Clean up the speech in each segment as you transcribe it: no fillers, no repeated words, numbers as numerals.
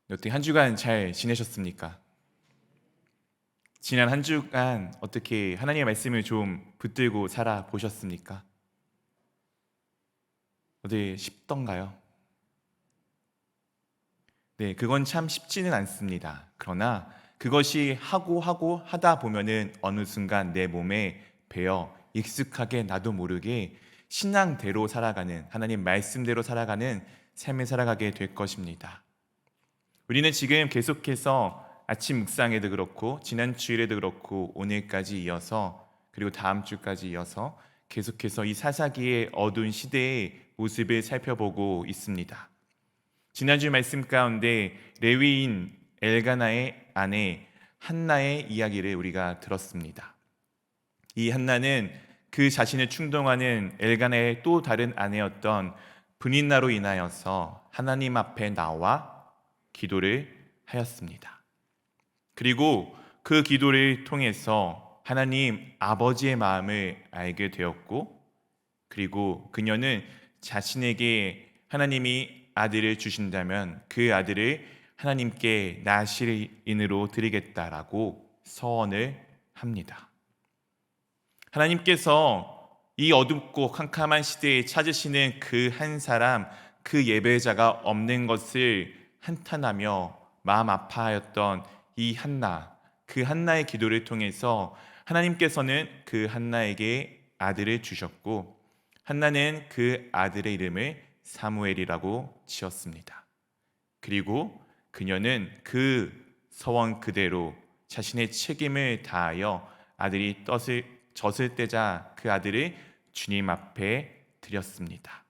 어떻게 한 주간 잘 지내셨습니까? 지난 한 주간 어떻게 하나님의 말씀을 좀 붙들고 살아보셨습니까? 어디 쉽던가요? 네, 그건 참 쉽지는 않습니다. 그러나 그것이 하고 하다 보면은 어느 순간 내 몸에 배어 익숙하게 나도 모르게 신앙대로 살아가는, 하나님 말씀대로 살아가는 삶을 살아가게 될 것입니다. 우리는 지금 계속해서 아침 묵상에도 그렇고 지난 주일에도 그렇고 오늘까지 이어서, 그리고 다음 주까지 이어서 계속해서 이 사사기의 어두운 시대의 모습을 살펴보고 있습니다. 지난주 말씀 가운데 레위인 엘가나의 아내 한나의 이야기를 우리가 들었습니다. 이 한나는 그 자신을 충동하는 엘가나의 또 다른 아내였던 브닌나로 인하여서 하나님 앞에 나와 기도를 하였습니다. 그리고 그 기도를 통해서 하나님 아버지의 마음을 알게 되었고, 그리고 그녀는 자신에게 하나님이 아들을 주신다면 그 아들을 하나님께 나실인으로 드리겠다라고 서원을 합니다. 하나님께서 이 어둡고 캄캄한 시대에 찾으시는 그 한 사람, 그 예배자가 없는 것을 한탄하며 마음 아파하였던 이 한나, 그 한나의 기도를 통해서 하나님께서는 그 한나에게 아들을 주셨고, 한나는 그 아들의 이름을 사무엘이라고 지었습니다. 그리고 그녀는 그 서원 그대로 자신의 책임을 다하여 아들이 젖을 떼자 그 아들을 주님 앞에 드렸습니다.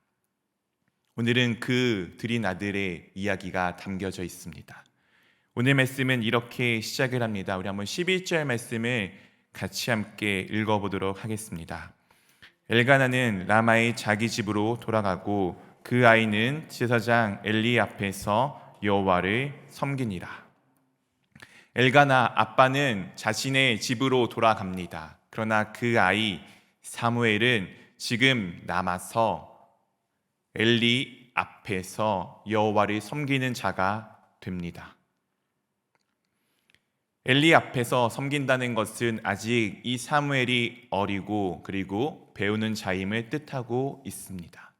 오늘은 그 드린 아들의 이야기가 담겨져 있습니다. 오늘 말씀은 이렇게 시작을 합니다. 우리 한번 11절 말씀을 같이 함께 읽어보도록 하겠습니다. 엘가나는 라마의 자기 집으로 돌아가고 그 아이는 제사장 엘리 앞에서 여호와를 섬기니라. 엘가나 아빠는 자신의 집으로 돌아갑니다. 그러나 그 아이 사무엘은 지금 남아서 엘리 앞에서 여호와를 섬기는 자가 됩니다. 엘리 앞에서 섬긴다는 것은 아직 이 사무엘이 어리고 그리고 배우는 자임을 뜻하고 있습니다.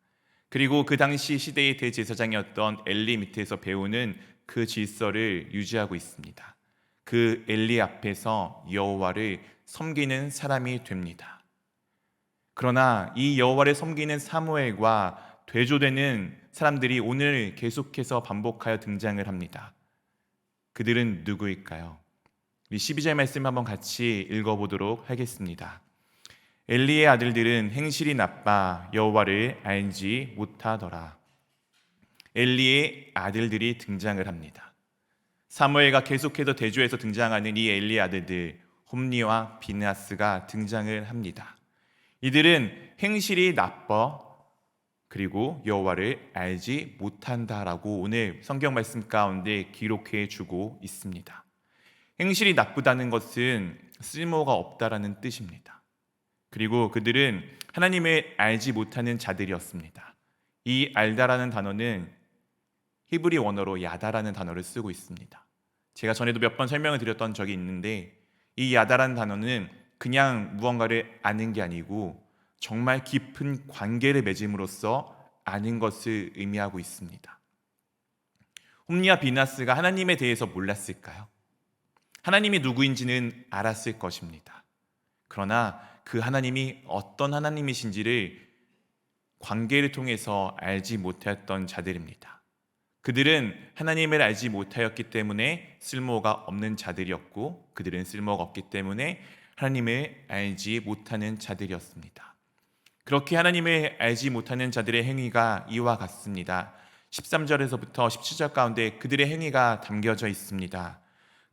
그리고 그 당시 시대의 대제사장이었던 엘리 밑에서 배우는 그 질서를 유지하고 있습니다. 그 엘리 앞에서 여호와를 섬기는 사람이 됩니다. 그러나 이 여호와를 섬기는 사무엘과 대조되는 사람들이 오늘 계속해서 반복하여 등장을 합니다. 그들은 누구일까요? 우리 12절 말씀 한번 같이 읽어보도록 하겠습니다. 엘리의 아들들은 행실이 나빠 여호와를 알지 못하더라. 엘리의 아들들이 등장을 합니다. 사무엘과 계속해서 대조해서 등장하는 이 엘리의 아들들 홈리와 비느하스가 등장을 합니다. 이들은 행실이 나빠 그리고 여호와를 알지 못한다라고 오늘 성경 말씀 가운데 기록해 주고 있습니다. 행실이 나쁘다는 것은 쓸모가 없다라는 뜻입니다. 그리고 그들은 하나님을 알지 못하는 자들이었습니다. 이 알다라는 단어는 히브리 원어로 야다라는 단어를 쓰고 있습니다. 제가 전에도 몇 번 설명을 드렸던 적이 있는데, 이 야다라는 단어는 그냥 무언가를 아는 게 아니고 정말 깊은 관계를 맺음으로써 아는 것을 의미하고 있습니다. 홈리와 비나스가 하나님에 대해서 몰랐을까요? 하나님이 누구인지는 알았을 것입니다. 그러나 그 하나님이 어떤 하나님이신지를 관계를 통해서 알지 못했던 자들입니다. 그들은 하나님을 알지 못하였기 때문에 쓸모가 없는 자들이었고, 그들은 쓸모가 없기 때문에 하나님을 알지 못하는 자들이었습니다. 그렇게 하나님을 알지 못하는 자들의 행위가 이와 같습니다. 13절에서부터 17절 가운데 그들의 행위가 담겨져 있습니다.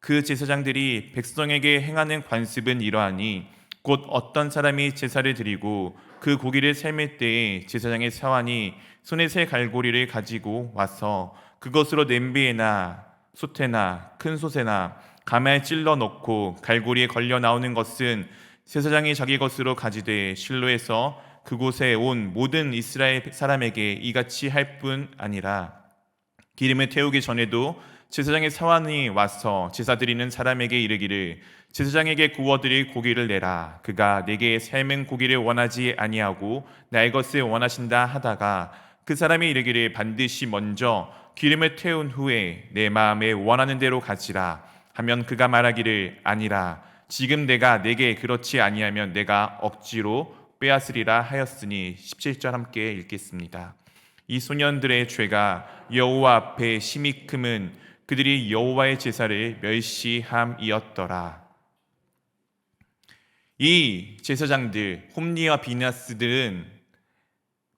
그 제사장들이 백성에게 행하는 관습은 이러하니 곧 어떤 사람이 제사를 드리고 그 고기를 삶을 때에 제사장의 사환이 손에 새 갈고리를 가지고 와서 그것으로 냄비에나 솥에나 큰 솥에나 감에 찔러 넣고 갈고리에 걸려 나오는 것은 제사장이 자기 것으로 가지되 실로에서 그곳에 온 모든 이스라엘 사람에게 이같이 할 뿐 아니라 기름을 태우기 전에도 제사장의 사환이 와서 제사 드리는 사람에게 이르기를 제사장에게 구워드릴 고기를 내라. 그가 내게 삶은 고기를 원하지 아니하고 나의 것을 원하신다 하다가 그 사람이 이르기를 반드시 먼저 기름을 태운 후에 내 마음에 원하는 대로 가지라 하면 그가 말하기를 아니라 지금 내가 내게 그렇지 아니하면 내가 억지로 빼앗으리라 하였으니 17절 함께 읽겠습니다. 이 소년들의 죄가 여호와 앞에 심히 크면 그들이 여호와의 제사를 멸시함이었더라. 이 제사장들 홈리와 비나스들은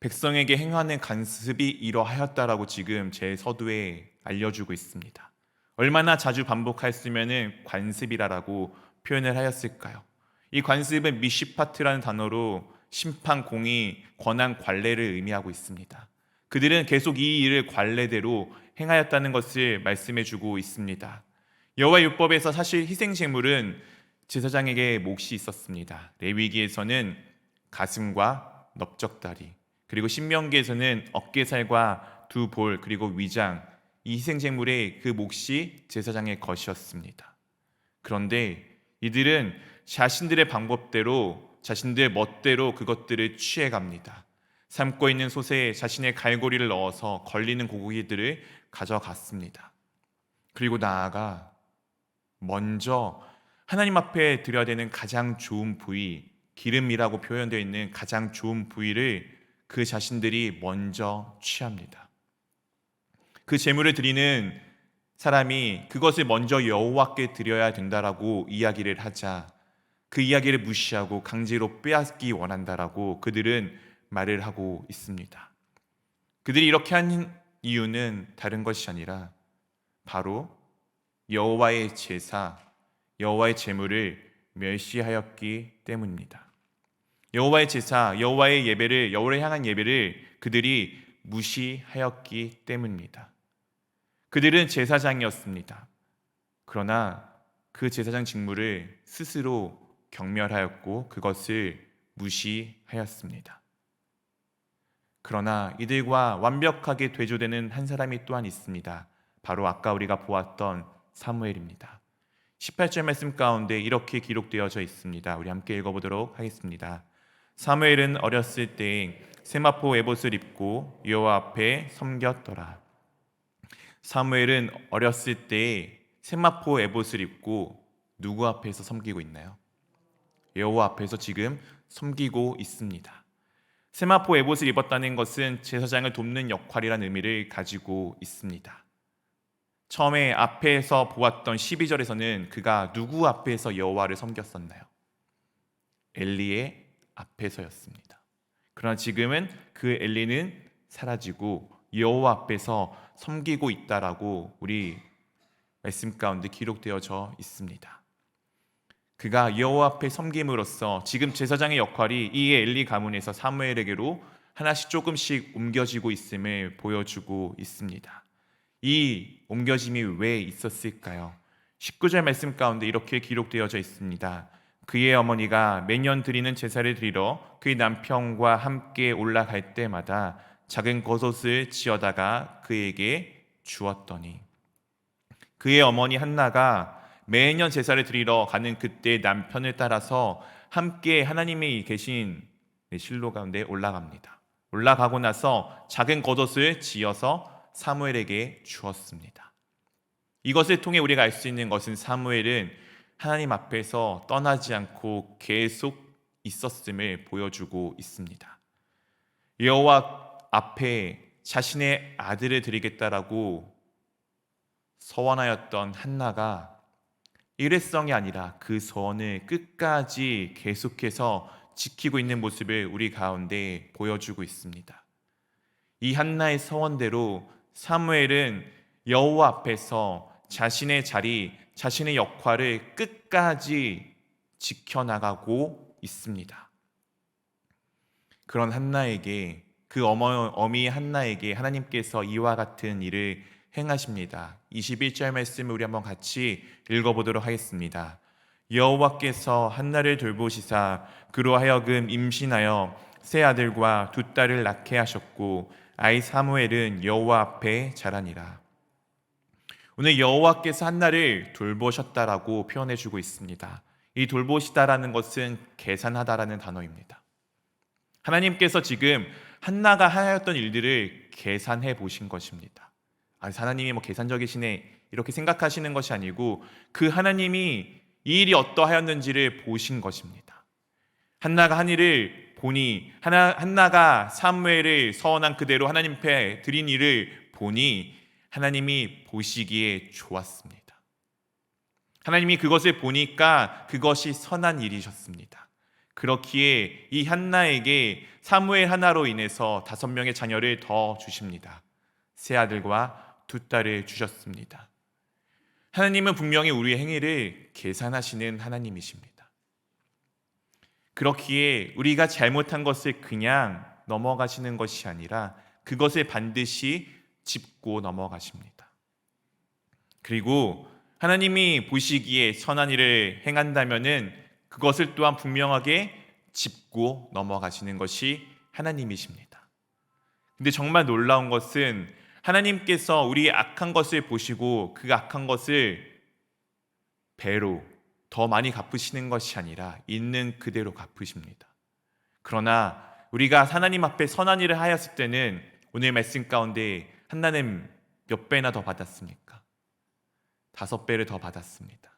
백성에게 행하는 간습이 이러하였다라고 지금 제 서두에 알려주고 있습니다. 얼마나 자주 반복했으면 관습이라고 표현을 하였을까요? 이 관습은 미시파트라는 단어로 심판, 공의, 권한, 관례를 의미하고 있습니다. 그들은 계속 이 일을 관례대로 행하였다는 것을 말씀해주고 있습니다. 여호와 율법에서 사실 희생제물은 제사장에게 몫이 있었습니다. 레위기에서는 가슴과 넓적다리, 그리고 신명기에서는 어깨살과 두 볼, 그리고 위장, 이 희생제물의 그 몫이 제사장의 것이었습니다. 그런데 이들은 자신들의 방법대로, 자신들의 멋대로 그것들을 취해갑니다. 삶고 있는 솥에 자신의 갈고리를 넣어서 걸리는 고기들을 가져갔습니다. 그리고 나아가 먼저 하나님 앞에 드려야 되는 가장 좋은 부위, 기름이라고 표현되어 있는 가장 좋은 부위를 그 자신들이 먼저 취합니다. 그 제물을 드리는 사람이 그것을 먼저 여호와께 드려야 된다라고 이야기를 하자 그 이야기를 무시하고 강제로 빼앗기 원한다라고 그들은 말을 하고 있습니다. 그들이 이렇게 한 이유는 다른 것이 아니라 바로 여호와의 제사, 여호와의 제물을 멸시하였기 때문입니다. 여호와의 제사, 여호와의 예배를, 여호와를 향한 예배를 그들이 무시하였기 때문입니다. 그들은 제사장이었습니다. 그러나 그 제사장 직무를 스스로 경멸하였고 그것을 무시하였습니다. 그러나 이들과 완벽하게 대조되는 한 사람이 또한 있습니다. 바로 아까 우리가 보았던 사무엘입니다. 18절 말씀 가운데 이렇게 기록되어져 있습니다. 우리 함께 읽어보도록 하겠습니다. 사무엘은 어렸을 때 세마포 에봇을 입고 여호와 앞에 섬겼더라. 사무엘은 어렸을 때 세마포 에봇을 입고 누구 앞에서 섬기고 있나요? 여호와 앞에서 지금 섬기고 있습니다. 세마포 에봇을 입었다는 것은 제사장을 돕는 역할이라는 의미를 가지고 있습니다. 처음에 앞에서 보았던 12절에서는 그가 누구 앞에서 여호와를 섬겼었나요? 엘리의 앞에서였습니다. 그러나 지금은 그 엘리는 사라지고 여호와 앞에서 섬기고 있다라고 우리 말씀 가운데 기록되어져 있습니다. 그가 여호와 앞에 섬김으로써 지금 제사장의 역할이 이 엘리 가문에서 사무엘에게로 하나씩 조금씩 옮겨지고 있음을 보여주고 있습니다. 이 옮겨짐이 왜 있었을까요? 19절 말씀 가운데 이렇게 기록되어져 있습니다. 그의 어머니가 매년 드리는 제사를 드리러 그의 남편과 함께 올라갈 때마다 작은 겉옷을 지어다가 그에게 주었더니, 그의 어머니 한나가 매년 제사를 드리러 가는 그때 남편을 따라서 함께 하나님이 계신 실로 가운데 올라갑니다. 올라가고 나서 작은 겉옷을 지어서 사무엘에게 주었습니다. 이것을 통해 우리가 알 수 있는 것은 사무엘은 하나님 앞에서 떠나지 않고 계속 있었음을 보여주고 있습니다. 여호와 앞에 자신의 아들을 드리겠다라고 서원하였던 한나가 일회성이 아니라 그 서원을 끝까지 계속해서 지키고 있는 모습을 우리 가운데 보여주고 있습니다. 이 한나의 서원대로 사무엘은 여호와 앞에서 자신의 자리, 자신의 역할을 끝까지 지켜나가고 있습니다. 그런 한나에게, 그 어미 한나에게 하나님께서 이와 같은 일을 행하십니다. 21절 말씀을 우리 한번 같이 읽어보도록 하겠습니다. 여호와께서 한나를 돌보시사 그로 하여금 임신하여 세 아들과 두 딸을 낳게 하셨고 아이 사무엘은 여호와 앞에 자라니라. 오늘 여호와께서 한나를 돌보셨다라고 표현해 주고 있습니다. 이 돌보시다라는 것은 계산하다라는 단어입니다. 하나님께서 지금 한나가 하였던 일들을 계산해 보신 것입니다. 하나님이 계산적이시네 이렇게 생각하시는 것이 아니고 그 하나님이 이 일이 어떠하였는지를 보신 것입니다. 한나가 한 일을 보니 한나가 사무엘을 서원한 그대로 하나님 앞에 드린 일을 보니 하나님이 보시기에 좋았습니다. 하나님이 그것을 보니까 그것이 선한 일이셨습니다. 그렇기에 이 한나에게 사무엘 하나로 인해서 5명의 자녀를 더 주십니다. 3아들과 2딸을 주셨습니다. 하나님은 분명히 우리의 행위를 계산하시는 하나님이십니다. 그렇기에 우리가 잘못한 것을 그냥 넘어가시는 것이 아니라 그것을 반드시 짚고 넘어가십니다. 그리고 하나님이 보시기에 선한 일을 행한다면은 그것을 또한 분명하게 짚고 넘어가시는 것이 하나님이십니다. 근데 정말 놀라운 것은 하나님께서 우리의 악한 것을 보시고 그 악한 것을 배로 더 많이 갚으시는 것이 아니라 있는 그대로 갚으십니다. 그러나 우리가 하나님 앞에 선한 일을 하였을 때는 오늘 말씀 가운데 한나는 몇 배나 더 받았습니까? 5배를 더 받았습니다.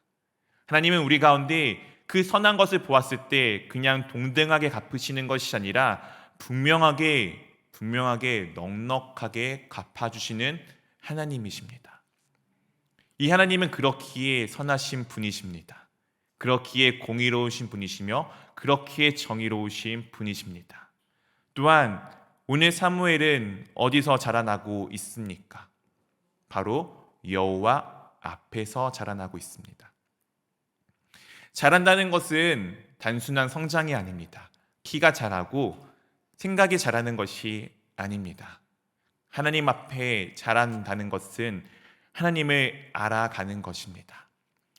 하나님은 우리 가운데 그 선한 것을 보았을 때 그냥 동등하게 갚으시는 것이 아니라 분명하게 넉넉하게 갚아주시는 하나님이십니다. 이 하나님은 그렇기에 선하신 분이십니다. 그렇기에 공의로우신 분이시며 그렇기에 정의로우신 분이십니다. 또한 오늘 사무엘은 어디서 자라나고 있습니까? 바로 여호와 앞에서 자라나고 있습니다. 자란다는 것은 단순한 성장이 아닙니다. 키가 자라고 생각이 자라는 것이 아닙니다. 하나님 앞에 자란다는 것은 하나님을 알아가는 것입니다.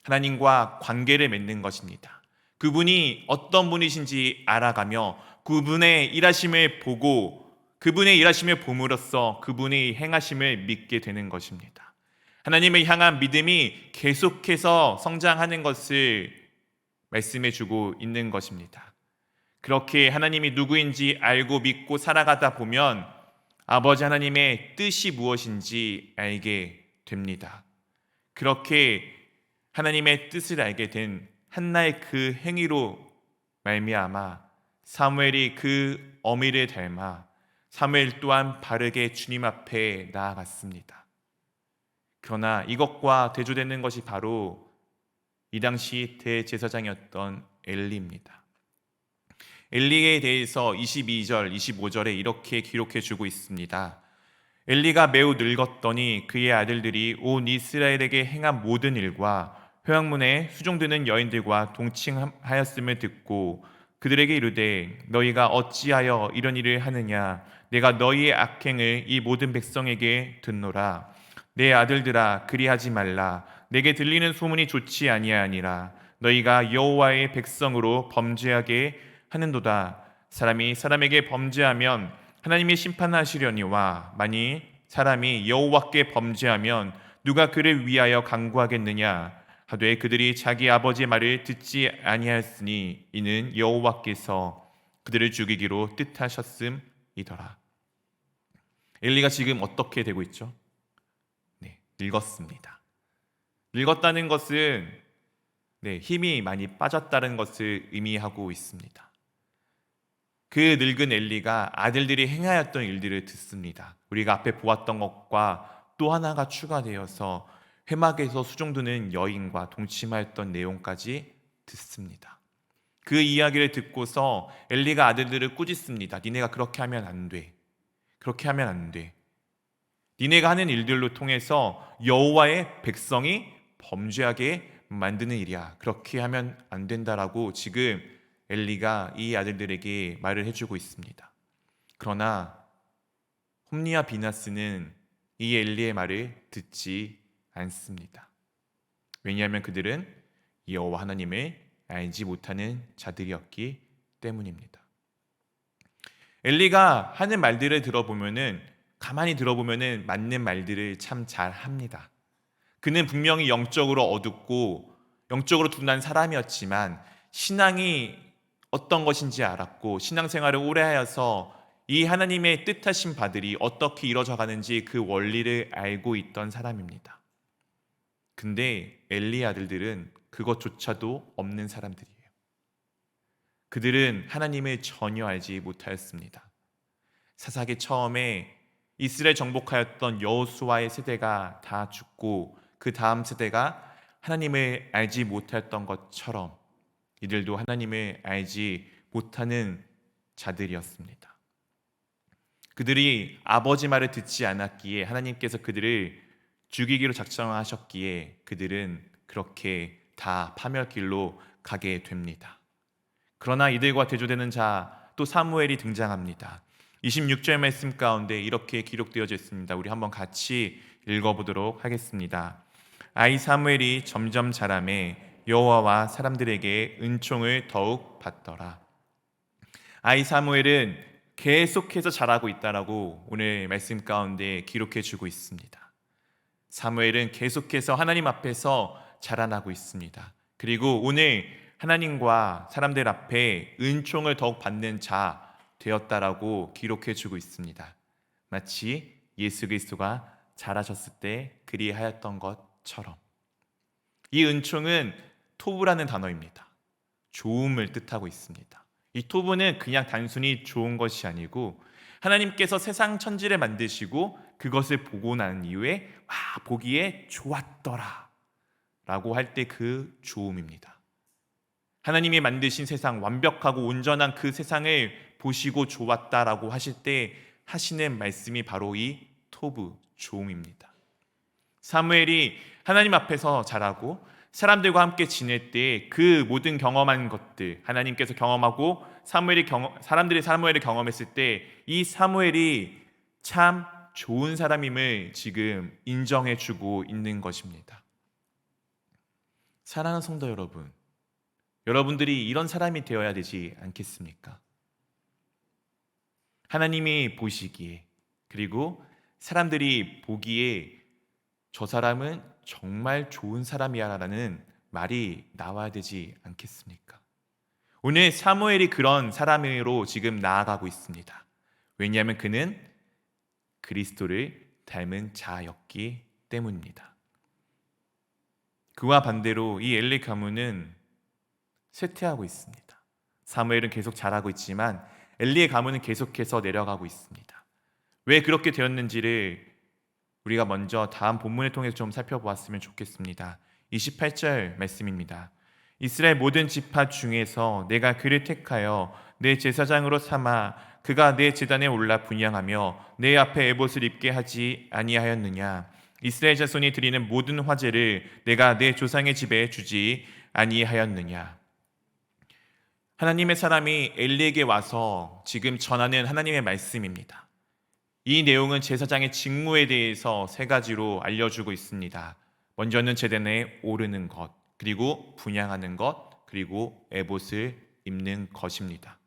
하나님과 관계를 맺는 것입니다. 그분이 어떤 분이신지 알아가며 그분의 일하심을 보고 그분의 일하심을 봄으로써 그분의 행하심을 믿게 되는 것입니다. 하나님을 향한 믿음이 계속해서 성장하는 것을 말씀해 주고 있는 것입니다. 그렇게 하나님이 누구인지 알고 믿고 살아가다 보면 아버지 하나님의 뜻이 무엇인지 알게 됩니다. 그렇게 하나님의 뜻을 알게 된 한나의 그 행위로 말미암아 사무엘이 그 어미를 닮아 사무엘 또한 바르게 주님 앞에 나아갔습니다. 그러나 이것과 대조되는 것이 바로 이 당시 대제사장이었던 엘리입니다. 엘리에 대해서 22절, 25절에 이렇게 기록해 주고 있습니다. 엘리가 매우 늙었더니 그의 아들들이 온 이스라엘에게 행한 모든 일과 회막문에 수종드는 여인들과 동침하였음을 듣고 그들에게 이르되 너희가 어찌하여 이런 일을 하느냐 내가 너희의 악행을 이 모든 백성에게 듣노라. 내 아들들아 그리하지 말라. 내게 들리는 소문이 좋지 아니하니라. 너희가 여호와의 백성으로 범죄하게 하는도다. 사람이 사람에게 범죄하면 하나님이 심판하시려니와 만일 사람이 여호와께 범죄하면 누가 그를 위하여 간구하겠느냐 하되 그들이 자기 아버지의 말을 듣지 아니하였으니 이는 여호와께서 그들을 죽이기로 뜻하셨음이더라. 엘리가 지금 어떻게 되고 있죠? 늙었습니다. 늙었다는 것은 힘이 많이 빠졌다는 것을 의미하고 있습니다. 그 늙은 엘리가 아들들이 행하였던 일들을 듣습니다. 우리가 앞에 보았던 것과 또 하나가 추가되어서 회막에서 수종드는 여인과 동침하였던 내용까지 듣습니다. 그 이야기를 듣고서 엘리가 아들들을 꾸짖습니다. 니네가 그렇게 하면 안 돼. 그렇게 하면 안 돼. 니네가 하는 일들로 통해서 여호와의 백성이 범죄하게 만드는 일이야. 그렇게 하면 안 된다라고 지금 엘리가 이 아들들에게 말을 해주고 있습니다. 그러나 홈리와 비나스는 이 엘리의 말을 듣지 않습니다. 왜냐하면 그들은 여호와 하나님을 알지 못하는 자들이었기 때문입니다. 엘리가 하는 말들을 가만히 들어보면은 맞는 말들을 참 잘합니다. 그는 분명히 영적으로 어둡고 영적으로 둔한 사람이었지만 신앙이 어떤 것인지 알았고 신앙생활을 오래 하여서 이 하나님의 뜻하신 바들이 어떻게 이루어져 가는지 그 원리를 알고 있던 사람입니다. 근데 엘리의 아들들은 그것조차도 없는 사람들이에요. 그들은 하나님을 전혀 알지 못하였습니다. 사사기 처음에 이스라엘 정복하였던 여호수아의 세대가 다 죽고 그 다음 세대가 하나님을 알지 못하였던 것처럼 이들도 하나님을 알지 못하는 자들이었습니다. 그들이 아버지 말을 듣지 않았기에 하나님께서 그들을 죽이기로 작정하셨기에 그들은 그렇게 다 파멸길로 가게 됩니다. 그러나 이들과 대조되는 자 또 사무엘이 등장합니다. 26절 말씀 가운데 이렇게 기록되어져 있습니다. 우리 한번 같이 읽어보도록 하겠습니다. 아이 사무엘이 점점 자라매 여호와와 사람들에게 은총을 더욱 받더라. 아이 사무엘은 계속해서 자라고 있다라고 오늘 말씀 가운데 기록해 주고 있습니다. 사무엘은 계속해서 하나님 앞에서 자라나고 있습니다. 그리고 오늘 하나님과 사람들 앞에 은총을 더욱 받는 자 되었다라고 기록해 주고 있습니다. 마치 예수 그리스도가 자라셨을 때 그리하였던 것처럼. 이 은총은 토부라는 단어입니다. 좋음을 뜻하고 있습니다. 이 토부는 그냥 단순히 좋은 것이 아니고 하나님께서 세상 천지를 만드시고 그것을 보고 난 이후에 보기에 좋았더라 라고 할 때 그 좋음입니다. 하나님이 만드신 세상, 완벽하고 온전한 그 세상을 보시고 좋았다라고 하실 때 하시는 말씀이 바로 이 토부, 좋음입니다. 사무엘이 하나님 앞에서 자라고 사람들과 함께 지낼 때 그 모든 경험한 것들, 하나님께서 경험하고 사람들이 사무엘을 경험했을 때 이 사무엘이 참 좋은 사람임을 지금 인정해주고 있는 것입니다. 사랑하는 성도 여러분, 여러분들이 이런 사람이 되어야 되지 않겠습니까? 하나님이 보시기에 그리고 사람들이 보기에 저 사람은 정말 좋은 사람이야 라는 말이 나와야 되지 않겠습니까? 오늘 사무엘이 그런 사람으로 지금 나아가고 있습니다. 왜냐하면 그는 그리스도를 닮은 자였기 때문입니다. 그와 반대로 이 엘리 가문은 쇠퇴하고 있습니다. 사무엘은 계속 자라고 있지만 엘리의 가문은 계속해서 내려가고 있습니다. 왜 그렇게 되었는지를 우리가 먼저 다음 본문을 통해서 좀 살펴보았으면 좋겠습니다. 28절 말씀입니다. 이스라엘 모든 지파 중에서 내가 그를 택하여 내 제사장으로 삼아 그가 내 제단에 올라 분향하며 내 앞에 에봇을 입게 하지 아니하였느냐. 이스라엘 자손이 드리는 모든 화제를 내가 내 조상의 집에 주지 아니하였느냐. 하나님의 사람이 엘리에게 와서 지금 전하는 하나님의 말씀입니다. 이 내용은 제사장의 직무에 대해서 세 가지로 알려주고 있습니다. 먼저는 제단에 오르는 것, 그리고 분향하는 것, 그리고 에봇을 입는 것입니다.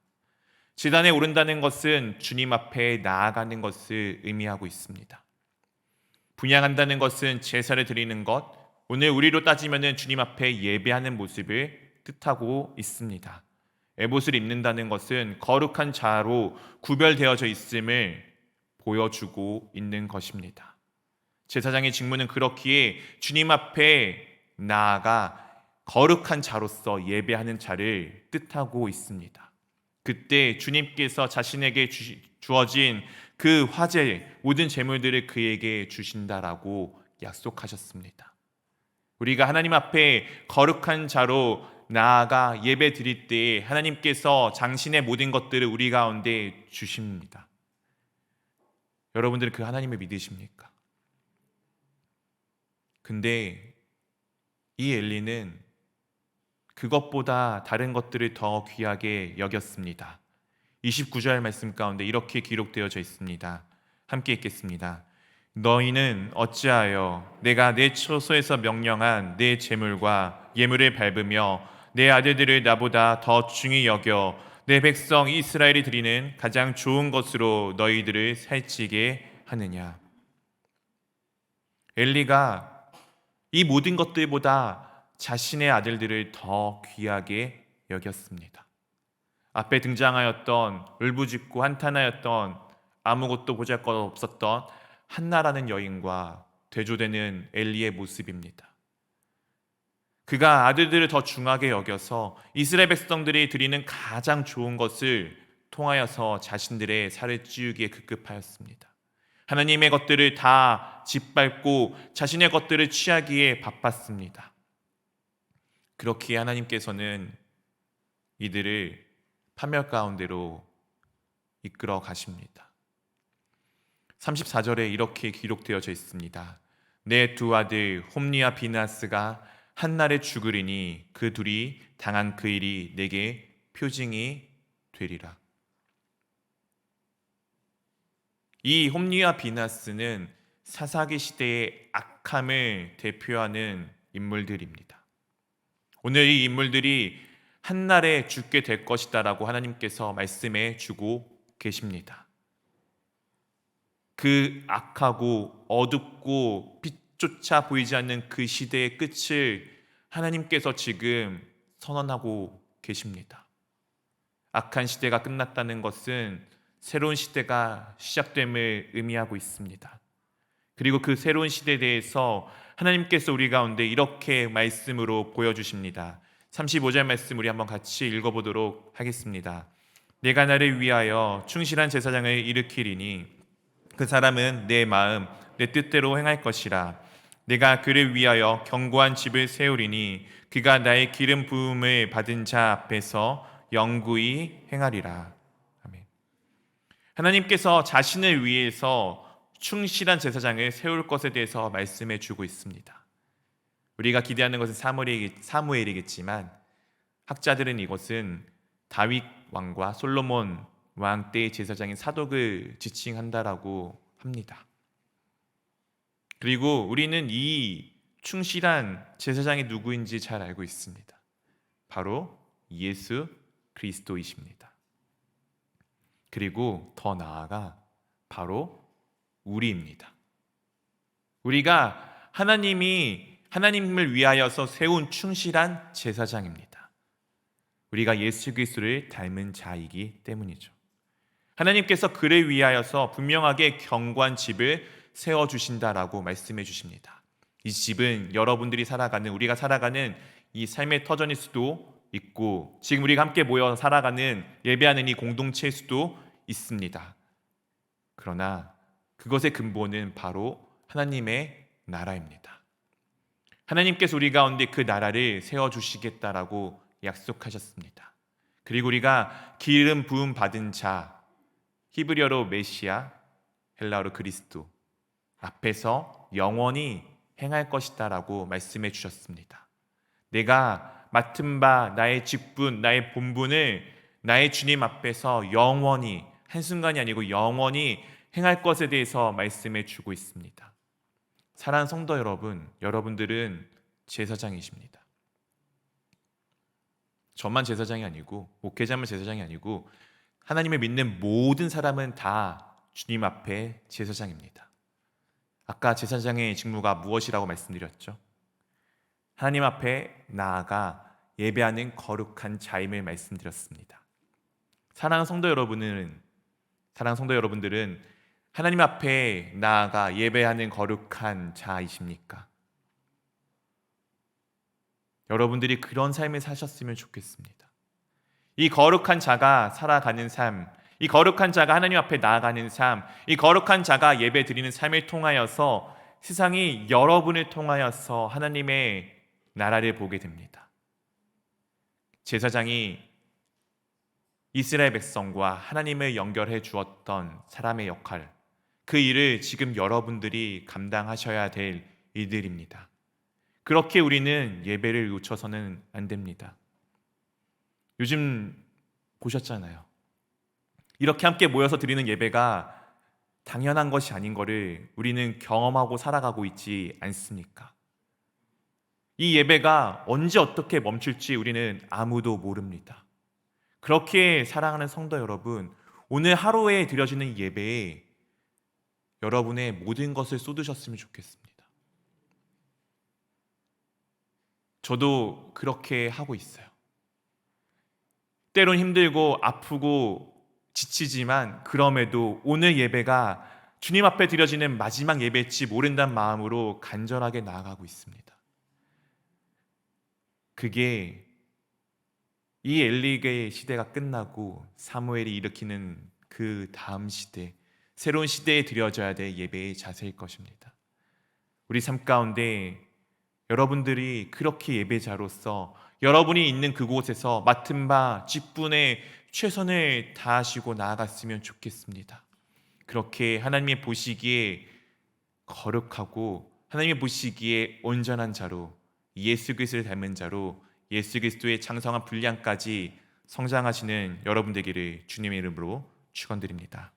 제단에 오른다는 것은 주님 앞에 나아가는 것을 의미하고 있습니다. 분향한다는 것은 제사를 드리는 것, 오늘 우리로 따지면 주님 앞에 예배하는 모습을 뜻하고 있습니다. 에봇을 입는다는 것은 거룩한 자로 구별되어져 있음을 보여주고 있는 것입니다. 제사장의 직무는 그렇기에 주님 앞에 나아가 거룩한 자로서 예배하는 자를 뜻하고 있습니다. 그때 주님께서 자신에게 주어진 그 화제, 모든 재물들을 그에게 주신다라고 약속하셨습니다. 우리가 하나님 앞에 거룩한 자로 나아가 예배 드릴 때 하나님께서 당신의 모든 것들을 우리 가운데 주십니다. 여러분들은 그 하나님을 믿으십니까? 근데 이 엘리는 그것보다 다른 것들을 더 귀하게 여겼습니다. 29절 말씀 가운데 이렇게 기록되어져 있습니다. 함께 읽겠습니다. 너희는 어찌하여 내가 내 처소에서 명령한 내 재물과 예물을 밟으며 내 아들들을 나보다 더 중히 여겨 내 백성 이스라엘이 드리는 가장 좋은 것으로 너희들을 살찌게 하느냐. 엘리가 이 모든 것들보다 자신의 아들들을 더 귀하게 여겼습니다. 앞에 등장하였던 울부짖고 한탄하였던 아무것도 보잘것없었던 한나라는 여인과 대조되는 엘리의 모습입니다. 그가 아들들을 더 중하게 여겨서 이스라엘 백성들이 드리는 가장 좋은 것을 통하여서 자신들의 살을 찌우기에 급급하였습니다. 하나님의 것들을 다 짓밟고 자신의 것들을 취하기에 바빴습니다. 그렇기에 하나님께서는 이들을 파멸 가운데로 이끌어 가십니다. 34절에 이렇게 기록되어져 있습니다. 내 두 아들 홈리와 비나스가 한날에 죽으리니 그 둘이 당한 그 일이 내게 표징이 되리라. 이 홈리와 비나스는 사사기 시대의 악함을 대표하는 인물들입니다. 오늘 이 인물들이 한날에 죽게 될 것이다라고 하나님께서 말씀해 주고 계십니다. 그 악하고 어둡고 빛조차 보이지 않는 그 시대의 끝을 하나님께서 지금 선언하고 계십니다. 악한 시대가 끝났다는 것은 새로운 시대가 시작됨을 의미하고 있습니다. 그리고 그 새로운 시대에 대해서 하나님께서 우리 가운데 이렇게 말씀으로 보여주십니다. 35절 말씀 우리 한번 같이 읽어보도록 하겠습니다. 내가 나를 위하여 충실한 제사장을 일으키리니 그 사람은 내 마음 내 뜻대로 행할 것이라. 내가 그를 위하여 견고한 집을 세우리니 그가 나의 기름 부음을 받은 자 앞에서 영구히 행하리라. 아멘. 하나님께서 자신을 위해서 충실한 제사장을 세울 것에 대해서 말씀해 주고 있습니다. 우리가 기대하는 것은 사무엘이겠지만 학자들은 이것은 다윗 왕과 솔로몬 왕 때의 제사장인 사독을 지칭한다라고 합니다. 그리고 우리는 이 충실한 제사장이 누구인지 잘 알고 있습니다. 바로 예수 그리스도이십니다. 그리고 더 나아가 바로 우리입니다. 우리가 하나님을 위하여서 세운 충실한 제사장입니다. 우리가 예수 그리스도를 닮은 자이기 때문이죠. 하나님께서 그를 위하여서 분명하게 견고한 집을 세워주신다라고 말씀해 주십니다. 이 집은 우리가 살아가는 이 삶의 터전일 수도 있고 지금 우리가 함께 모여 살아가는 예배하는 이 공동체일 수도 있습니다. 그러나 그것의 근본은 바로 하나님의 나라입니다. 하나님께서 우리 가운데 그 나라를 세워주시겠다라고 약속하셨습니다. 그리고 우리가 기름 부음 받은 자, 히브리어로 메시아, 헬라어로 그리스도 앞에서 영원히 행할 것이다라고 말씀해 주셨습니다. 내가 맡은 바 나의 직분, 나의 본분을 나의 주님 앞에서 영원히, 한순간이 아니고 영원히 행할 것에 대해서 말씀해 주고 있습니다. 사랑하는 성도 여러분, 여러분들은 제사장이십니다. 저만 제사장이 아니고 목회자만 제사장이 아니고 하나님을 믿는 모든 사람은 다 주님 앞에 제사장입니다. 아까 제사장의 직무가 무엇이라고 말씀드렸죠? 하나님 앞에 나아가 예배하는 거룩한 자임을 말씀드렸습니다. 사랑하는 성도 여러분들은 하나님 앞에 나아가 예배하는 거룩한 자이십니까? 여러분들이 그런 삶을 사셨으면 좋겠습니다. 이 거룩한 자가 살아가는 삶, 이 거룩한 자가 하나님 앞에 나아가는 삶, 이 거룩한 자가 예배 드리는 삶을 통하여서 세상이 여러분을 통하여서 하나님의 나라를 보게 됩니다. 제사장이 이스라엘 백성과 하나님을 연결해 주었던 사람의 역할, 그 일을 지금 여러분들이 감당하셔야 될 일들입니다. 그렇게 우리는 예배를 놓쳐서는 안 됩니다. 요즘 보셨잖아요. 이렇게 함께 모여서 드리는 예배가 당연한 것이 아닌 것을 우리는 경험하고 살아가고 있지 않습니까? 이 예배가 언제 어떻게 멈출지 우리는 아무도 모릅니다. 그렇게 사랑하는 성도 여러분, 오늘 하루에 드려지는 예배에 여러분의 모든 것을 쏟으셨으면 좋겠습니다. 저도 그렇게 하고 있어요. 때론 힘들고 아프고 지치지만 그럼에도 오늘 예배가 주님 앞에 드려지는 마지막 예배일지 모른다는 마음으로 간절하게 나아가고 있습니다. 그게 이 엘리의 시대가 끝나고 사무엘이 일으키는 그 다음 시대, 새로운 시대에 드려져야 될 예배의 자세일 것입니다. 우리 삶 가운데 여러분들이 그렇게 예배자로서 여러분이 있는 그곳에서 맡은 바 직분에 최선을 다하시고 나아갔으면 좋겠습니다. 그렇게 하나님이 보시기에 거룩하고 하나님이 보시기에 온전한 자로, 예수 그리스도를 닮은 자로, 예수 그리스도의 장성한 분량까지 성장하시는 여러분 되기를 주님의 이름으로 축원드립니다.